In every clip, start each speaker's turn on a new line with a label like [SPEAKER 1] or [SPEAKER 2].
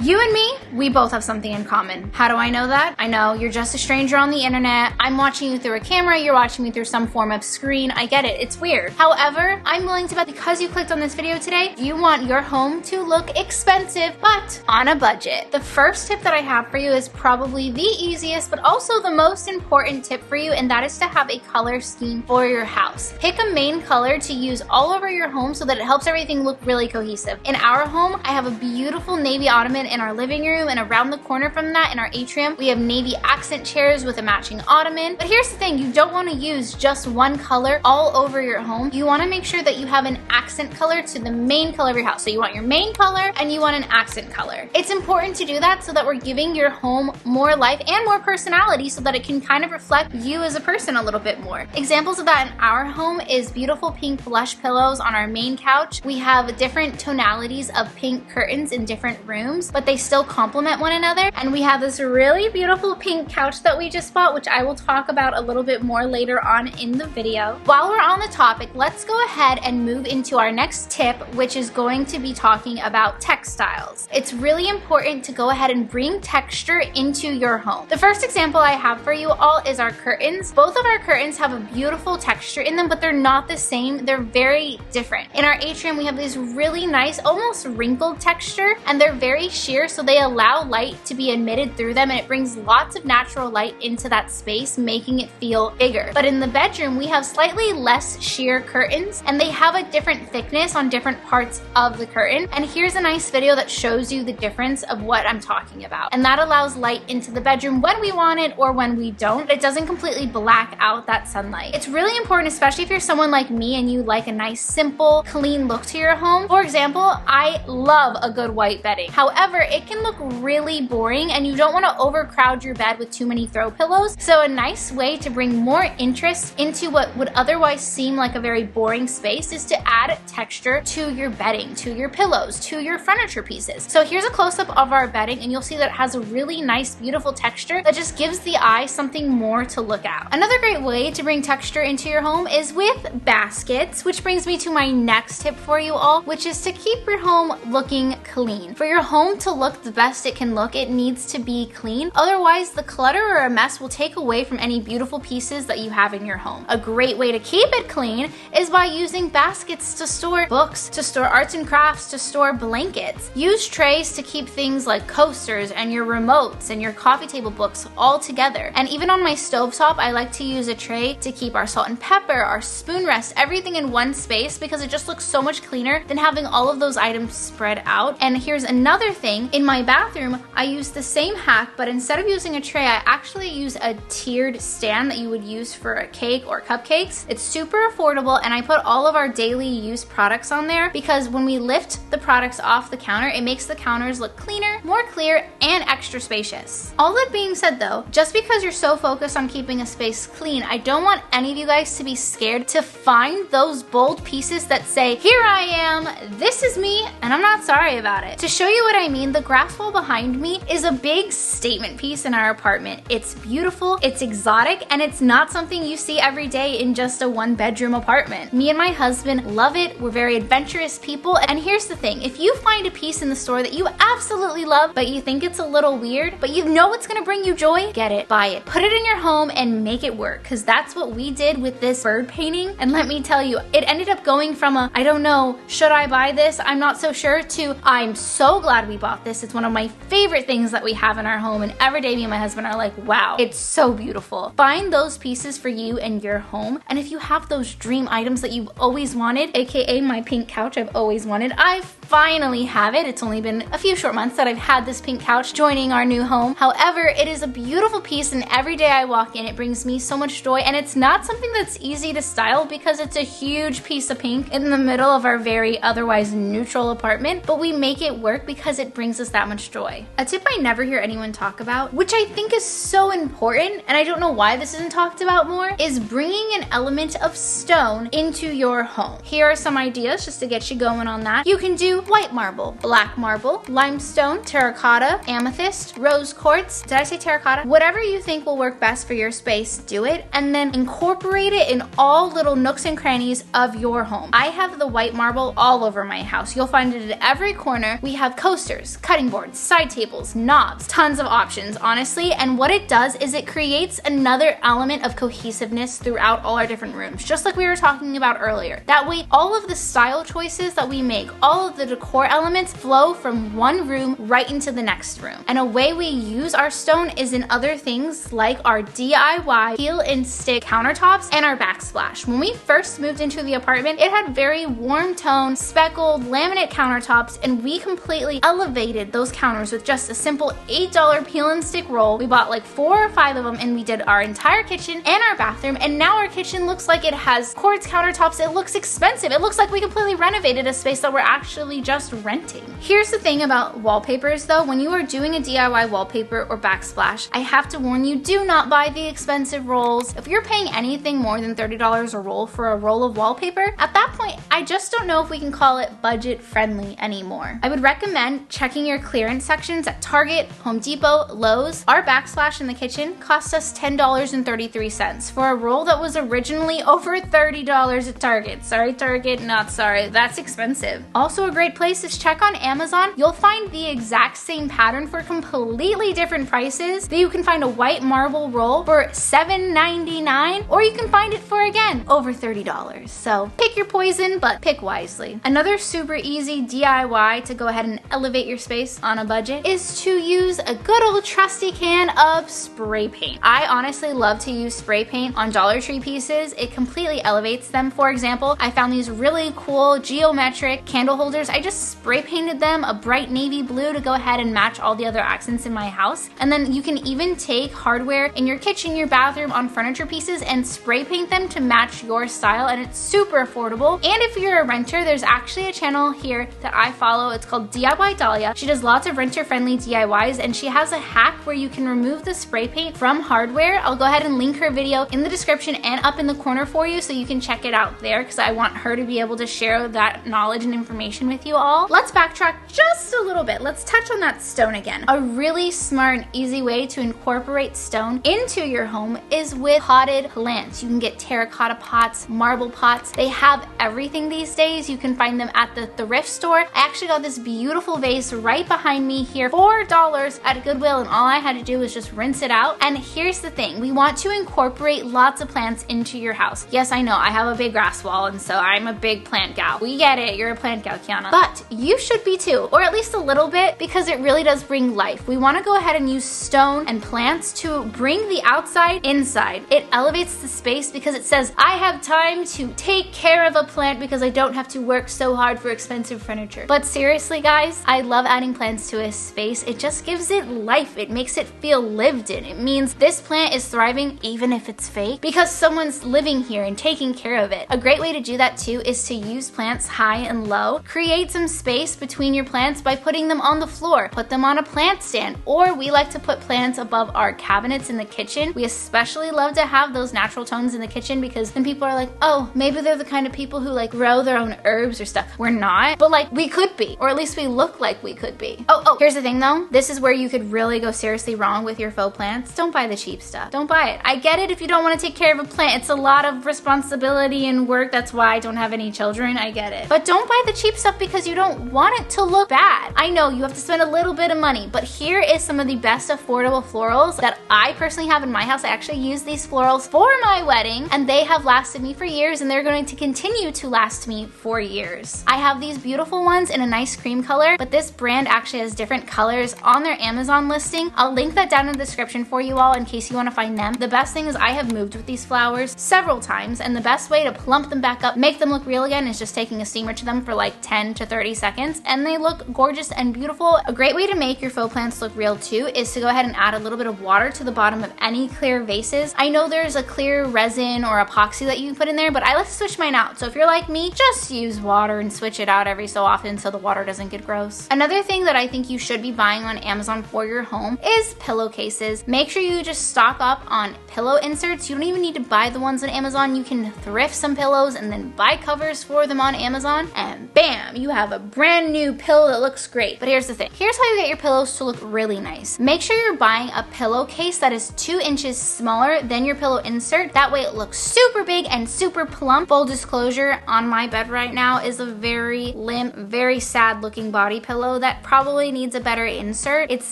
[SPEAKER 1] You and me, we both have something in common. How do I know that? I know you're just a stranger on the internet. I'm watching you through a camera, you're watching me through some form of screen. I get it, it's weird. However, I'm willing to bet because you clicked on this video today, you want your home to look expensive, but on a budget. The first tip that I have for you is probably the easiest, but also the most important tip for you, and that is to have a color scheme for your house. Pick a main color to use all over your home so that it helps everything look really cohesive. In our home, I have a beautiful navy ottoman in our living room, and around the corner from that in our atrium, we have navy accent chairs with a matching ottoman. But here's the thing, you don't want to use just one color all over your home. You want to make sure that you have an accent color to the main color of your house. So you want your main color and you want an accent color. It's important to do that so that we're giving your home more life and more personality so that it can kind of reflect you as a person a little bit more. Examples of that in our home is beautiful pink plush pillows on our main couch. We have different tonalities of pink curtains in different rooms, but they still complement one another. And we have this really beautiful pink couch that we just bought, which I will talk about a little bit more later on in the video. While we're on the topic, let's go ahead and move into our next tip, which is going to be talking about textiles. It's really important to go ahead and bring texture into your home. The first example I have for you all is our curtains. Both of our curtains have a beautiful texture in them, but they're not the same. They're very different. In our atrium, we have this really nice, almost wrinkled texture, and they're very sheer, so they allow light to be emitted through them, and it brings lots of natural light into that space, making it feel bigger. But in the bedroom, we have slightly less sheer curtains, and they have a different thickness on different parts of the curtain. And here's a nice video that shows you the difference of what I'm talking about. And that allows light into the bedroom when we want it or when we don't. It doesn't completely black out that sunlight. It's really important, especially if you're someone like me and you like a nice, simple, clean look to your home. For example, I love a good white bedding. However, it can look really boring and you don't want to overcrowd your bed with too many throw pillows. So a nice way to bring more interest into what would otherwise seem like a very boring space is to add texture to your bedding, to your pillows, to your furniture pieces. So here's a close-up of our bedding, and you'll see that it has a really nice, beautiful texture that just gives the eye something more to look at. Another great way to bring texture into your home is with baskets, which brings me to my next tip for you all, which is to keep your home looking clean. For your home to look the best it can look, it needs to be clean. Otherwise, the clutter or a mess will take away from any beautiful pieces that you have in your home. A great way to keep it clean is by using baskets to store books, to store arts and crafts, to store blankets. Use trays to keep things like coasters and your remotes and your coffee table books all together. And even on my stovetop, I like to use a tray to keep our salt and pepper, our spoon rest, everything in one space because it just looks so much cleaner than having all of those items spread out. And here's another thing. In my bathroom, I use the same hack, but instead of using a tray, I actually use a tiered stand that you would use for a cake or cupcakes. It's super affordable, and I put all of our daily use products on there because when we lift the products off the counter, it makes the counters look cleaner, more clear, and extra spacious. All that being said though, just because you're so focused on keeping a space clean, I don't want any of you guys to be scared to find those bold pieces that say, here I am, this is me, and I'm not sorry about it. To show you what I mean, the grass wall behind me is a big statement piece in our apartment. It's beautiful, it's exotic, and it's not something you see every day in just a one-bedroom apartment. Me and my husband love it. We're very adventurous people, and here's the thing. If you find a piece in the store that you absolutely love, but you think it's a little weird, but you know it's gonna bring you joy, get it, buy it, put it in your home, and make it work, because that's what we did with this bird painting. And let me tell you, it ended up going from a, I don't know, should I buy this? I'm not so sure, to I'm so glad we bought this. It's one of my favorite things that we have in our home, and every day me and my husband are like, wow, it's so beautiful. Find those pieces for you and your home, and if you have those dream items that you've always wanted, aka my pink couch I've always wanted, I finally have it. It's only been a few short months that I've had this pink couch joining our new home. However, it is a beautiful piece, and every day I walk in, it brings me so much joy, and it's not something that's easy to style because it's a huge piece of pink in the middle of our very otherwise neutral apartment, but we make it work because it brings us that much joy. A tip I never hear anyone talk about, which I think is so important, and I don't know why this isn't talked about more, is bringing an element of stone into your home. Here are some ideas just to get you going on that. You can do white marble, black marble, limestone, terracotta, amethyst, rose quartz. Did I say terracotta? Whatever you think will work best for your space, do it, and then incorporate it in all little nooks and crannies of your home. I have the white marble all over my house. You'll find it at every corner. We have coasters, cutting boards, side tables, knobs, tons of options, honestly. And what it does is it creates another element of cohesiveness throughout all our different rooms, just like we were talking about earlier. That way, all of the style choices that we make, all of the decor elements flow from one room right into the next room. And a way we use our stone is in other things like our DIY peel and stick countertops and our backsplash. When we first moved into the apartment, it had very warm tone, speckled laminate countertops, and we completely elevated those counters with just a simple $8 peel and stick roll. We bought like 4 or 5 of them and we did our entire kitchen and our bathroom, and now our kitchen looks like it has quartz countertops. It looks expensive. It looks like we completely renovated a space that we're actually just renting. Here's the thing about wallpapers though, when you are doing a DIY wallpaper or backsplash, I have to warn you, do not buy the expensive rolls. If you're paying anything more than $30 a roll for a roll of wallpaper, at that point, I just don't know if we can call it budget friendly anymore. I would recommend checking your clearance sections at Target, Home Depot, Lowe's. Our backsplash in the kitchen cost us $10.33 for a roll that was originally over $30 at Target. Sorry, Target, not sorry. That's expensive. Also, a great place is check on Amazon. You'll find the exact same pattern for completely different prices. You can find a white marble roll for $7.99, or you can find it for, again, over $30. So pick your poison, but pick wisely. Another super easy DIY to go ahead and elevate your space on a budget is to use a good old trusty can of spray paint. I honestly love to use spray paint on Dollar Tree pieces. It completely elevates them. For example, I found these really cool geometric candle holders. I just spray painted them a bright navy blue to go ahead and match all the other accents in my house. And then you can even take hardware in your kitchen, your bathroom, on furniture pieces and spray paint them to match your style, and it's super affordable. And if you're a renter, there's actually a channel here that I follow. It's called DIY Dahlia. She does lots of renter-friendly DIYs, and she has a hack where you can remove the spray paint from hardware. I'll go ahead and link her video in the description and up in the corner for you so you can check it out there, because I want her to be able to share that knowledge and information with you all. Let's backtrack just a little bit. Let's touch on that stone again. A really smart and easy way to incorporate stone into your home is with potted plants. You can get terracotta pots, marble pots. They have everything these days. You can find them at the thrift store. I actually got this beautiful vase right behind me here, $4 at Goodwill, and all I had to do was just rinse it out. And here's the thing, we want to incorporate lots of plants into your house. Yes, I know, I have a big grass wall, and so I'm a big plant gal. We get it, you're a plant gal, Kiana. But you should be too, or at least a little bit, because it really does bring life. We want to go ahead and use stone and plants to bring the outside inside. It elevates the space because it says, I have time to take care of a plant because I don't have to work so hard for expensive furniture. But seriously, guys, I love adding plants to a space. It just gives it life. It makes it feel lived in. It means this plant is thriving even if it's fake because someone's living here and taking care of it. A great way to do that too is to use plants high and low. Create some space between your plants by putting them on the floor. Put them on a plant stand, or we like to put plants above our cabinets in the kitchen. We especially love to have those natural tones in the kitchen because then people are like, oh, maybe they're the kind of people who like grow their own herbs or stuff. We're not, but like we could be, or at least we look like we could be. Oh, here's the thing though. This is where you could really go seriously wrong with your faux plants. Don't buy the cheap stuff. Don't buy it. I get it if you don't want to take care of a plant. It's a lot of responsibility and work. That's why I don't have any children. I get it. But don't buy the cheap stuff because you don't want it to look bad. I know you have to spend a little bit of money, but here is some of the best affordable florals that I personally have in my house. I actually use these florals for my wedding and they have lasted me for years and they're going to continue to last me for years. I have these beautiful ones in a nice cream color, but this brand actually has different colors on their Amazon listing. I'll link that down in the description for you all in case you want to find them. The best thing is I have moved with these flowers several times, and the best way to plump them back up, make them look real again, is just taking a steamer to them for like 10 to 30 seconds, and they look gorgeous and beautiful. A great way to make your faux plants look real too is to go ahead and add a little bit of water to the bottom of any clear vases. I know there's a clear resin or epoxy that you can put in there, but I like to switch mine out. So if you're like me, just use water and switch it out every so often so the water doesn't get gross. Another thing that I think you should be buying on Amazon for your home is pillowcases. Make sure you just stock up on pillow inserts. You don't even need to buy the ones on Amazon. You can thrift some pillows and then buy covers for them on Amazon, and bam, you have a brand new pillow that looks great. But here's the thing. Here's how you get your pillows to look really nice. Make sure you're buying a pillowcase that is 2 inches smaller than your pillow insert. That way it looks super big and super plump. Full disclosure, on my bed right now is a very limp, very sad looking body pillow that probably probably needs a better insert. It's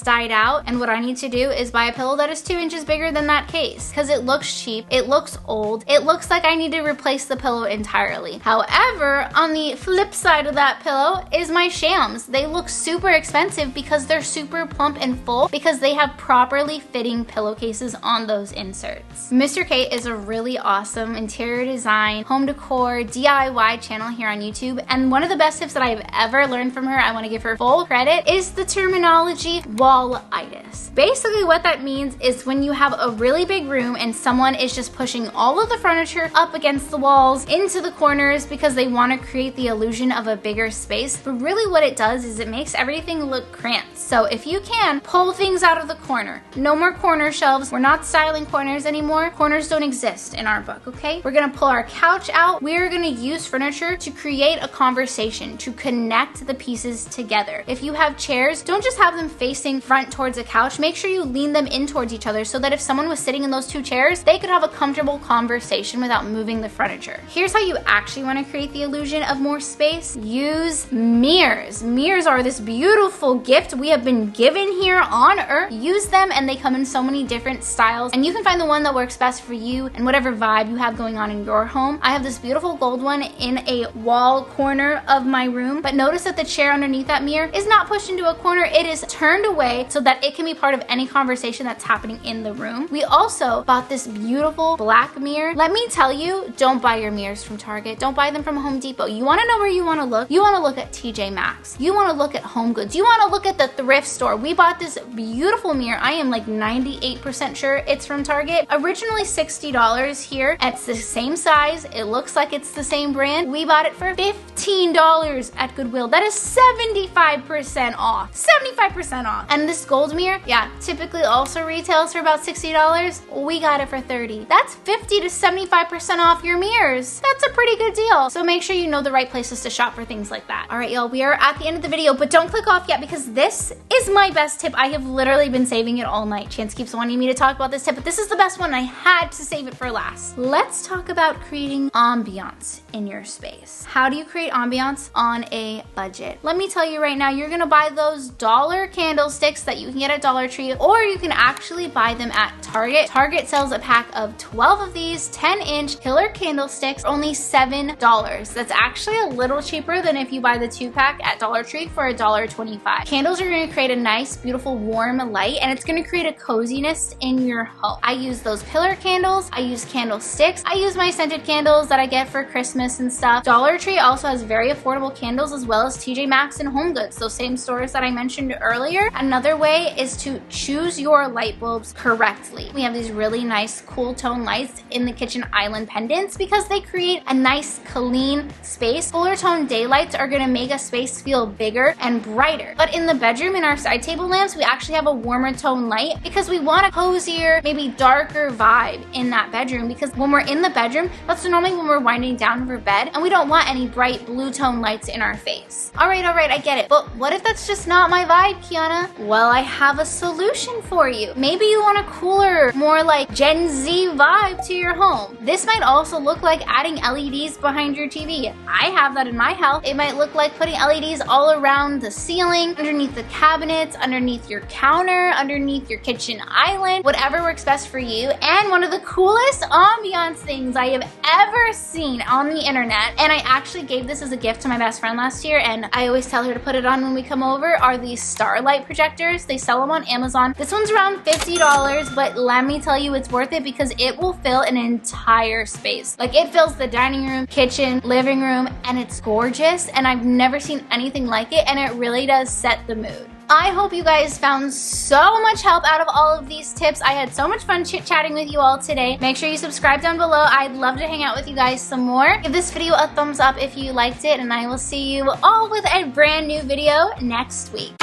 [SPEAKER 1] dyed out, and what I need to do is buy a pillow that is 2 inches bigger than that case because it looks cheap, it looks old, it looks like I need to replace the pillow entirely. However, on the flip side of that pillow is my shams. They look super expensive because they're super plump and full because they have properly fitting pillowcases on those inserts. Mr. Kate is a really awesome interior design, home decor, DIY channel here on YouTube, and one of the best tips that I've ever learned from her, I want to give her full credit, is the terminology wall-itis. Basically what that means is when you have a really big room and someone is just pushing all of the furniture up against the walls, into the corners because they want to create the illusion of a bigger space, but really what it does is it makes everything look cramped. So if you can, pull things out of the corner. No more corner shelves. We're not styling corners anymore. Corners don't exist in our book, okay? We're gonna pull our couch out. We're gonna use furniture to create a conversation, to connect the pieces together. If you have chairs, don't just have them facing front towards the couch. Make sure you lean them in towards each other so that if someone was sitting in those two chairs, they could have a comfortable conversation without moving the furniture. Here's how you actually want to create the illusion of more space. Use mirrors. Mirrors are this beautiful gift we have been given here on Earth. Use them, and they come in so many different styles, and you can find the one that works best for you and whatever vibe you have going on in your home. I have this beautiful gold one in a wall corner of my room, but notice that the chair underneath that mirror is not pushed into a corner. It is turned away so that it can be part of any conversation that's happening in the room. We also bought this beautiful black mirror. Let me tell you, don't buy your mirrors from Target. Don't buy them from Home Depot. You want to know where you want to look? You want to look at TJ Maxx. You want to look at Home Goods. You want to look at the thrift store. We bought this beautiful mirror. I am like 98% sure it's from Target. Originally $60 here. It's the same size. It looks like it's the same brand. We bought it for $15 at Goodwill. That is 75% off. 75% off. And this gold mirror, yeah, typically also retails for about $60. We got it for $30. That's 50 to 75% off your mirrors. That's a pretty good deal. So make sure you know the right places to shop for things like that. All right, y'all, we are at the end of the video, but don't click off yet because this is my best tip. I have literally been saving it all night. Chance keeps wanting me to talk about this tip, but this is the best one. I had to save it for last. Let's talk about creating ambiance in your space. How do you create ambiance on a budget? Let me tell you right now, you're gonna buy those dollar candlesticks that you can get at Dollar Tree, or you can actually buy them at Target. Target sells a pack of 12 of these 10-inch killer candlesticks for only $7. That's actually a little cheaper than if you buy the 2-pack at Dollar Tree for $1.25. Candles are gonna create a nice, beautiful, warm light, and it's gonna create a coziness in your home. I use those pillar candles, I use candlesticks, I use my scented candles that I get for Christmas and stuff. Dollar Tree also has very affordable candles, as well as TJ Maxx and Home Goods, those same stores that I mentioned earlier. Another way is to choose your light bulbs correctly. We have these really nice cool tone lights in the kitchen island pendants because they create a nice clean space. Fuller tone daylights are gonna make a space feel bigger and brighter. But in the bedroom, in our side table lamps, we actually have a warmer tone light because we want a cozier, maybe darker vibe in that bedroom, because when we're in the bedroom, that's normally when we're winding down for bed, and we don't want any bright blue tone lights in our face. All right, I get it. But what if that's just not my vibe, Kiana? Well, I have a solution for you. Maybe you want a cooler, more like Gen Z vibe to your home. This might also look like adding LEDs behind your TV. I have that in my house. It might look like putting LEDs all around the ceiling, underneath the cabinets, underneath your counter, underneath your kitchen island, whatever works best for you. And one of the coolest ambiance things I have ever seen on the internet, and I actually gave this as a gift to my best friend last year, and I always tell her to put it on when we come over, are these starlight projectors. They sell them on Amazon. This one's around $50, but let me tell you, it's worth it because it will fill an entire space. Like, it fills the dining room, kitchen, living room, and it's gorgeous, and I've never seen anything like it, and it really does set the mood. I hope you guys found so much help out of all of these tips. I had so much fun chit-chatting with you all today. Make sure you subscribe down below. I'd love to hang out with you guys some more. Give this video a thumbs up if you liked it, and I will see you all with a brand new video next week.